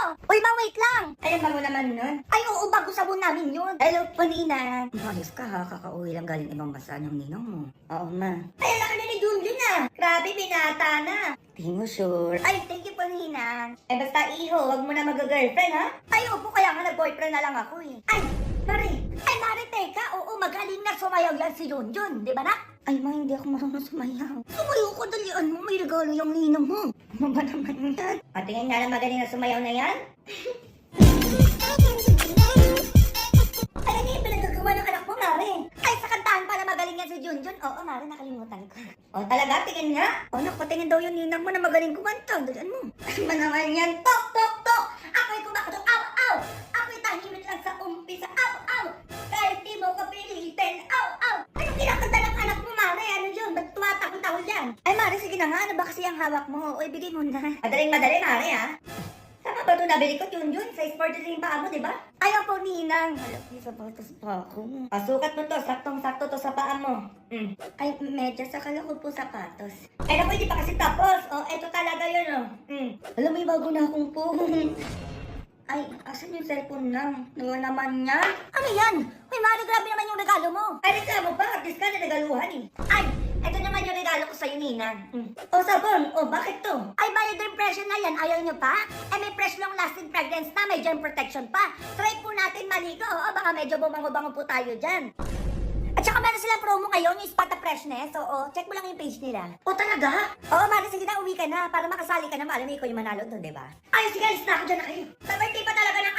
Uy, wait lang. Ay, ang bago naman nun. Ay, oo, bago sabon namin yun. Hello po, Nina. Ayos ka ha, kakauwi lang galing ibang bansa ng ninong mo. Oo, ma. Ay, ang laki na ni Junjun ah. Grabe, binata na. Di mo sure. Ay, thank you po, Nina. Eh, basta iho, wag mo na mag-girlfriend ha. Ay, opo, kaya nga nag-boyfriend na lang ako eh. Ay, Mari, teka. Oo, magaling na sumayaw yan si Junjun, di ba na? Ay, ma, hindi ako marunong sumayaw. Sumayaw ko, dalian mo. May regalo yung ninong mo. Ano ba naman yan? Patingin nga na magaling na sumayaw na yan. Ay, ano yung pinagagawa ng anak mo, Mari? Ay, sa kantahan pala magaling yan si Junjun. Oo, Mari, nakalimutan ko. O, talaga? Tingin nga. O, patingin daw yung ninang mo na magaling kumanta. Dalian mo. Ano ba naman yan? Tok, tok, tok! Ako'y kumakto. Aw, aw! Ako'y tahimik lang sa umpisa. Aw, aw! Kahit di mo ko pilitin. Aw, aw! Anong kinakanta ng anak mo, Mari? Ano yun? Ba't tumatakot-takot yan? Ay, Mari, sige na nga. Ano ba kasi ang hawak mo? O, ibigay mo na. Madaling-madali, Mari, ha? Tama ba ito nabili ko, Junjun? Size 43 yung paa mo, di ba? Ayaw po, Ninang. Alam ko, sapatos pa ako. Pasukat mo to. Saktong-sakto to sa paa mo. Ay, medyas. Akala ko po sapatos. Ay, naku, hindi pa kasi tapos. O, eto talaga yun, o. Alam mo, may bago na akong phone. Ay, asan yung cellphone lang? Nawa naman yan? Ano yan? Uy, Mari, grabe naman yung regalo mo. Ay, reklamo ba? At least ka na regaluhan eh. Ay, ito naman yung regalo ko sa'yo, Ninang. O, sabon. O, bakit to? Ay, bio-impression na yan. Ayaw nyo pa? Eh, may fresh long lasting fragrance na. May germ protection pa. Try po natin maligo. O, baka medyo bumango-bango po tayo dyan. At saka meron silang promo ngayon, yung Spot the Freshness. Oo, check mo lang yung page nila. O, talaga? Oo, Mari, sige na, uwi ka na. Para makasali ka na. Alam mo, ikaw yung manalo doon, di ba? Ay, sige, alis na ako dyan na kayo. Sa birthday pa talaga ng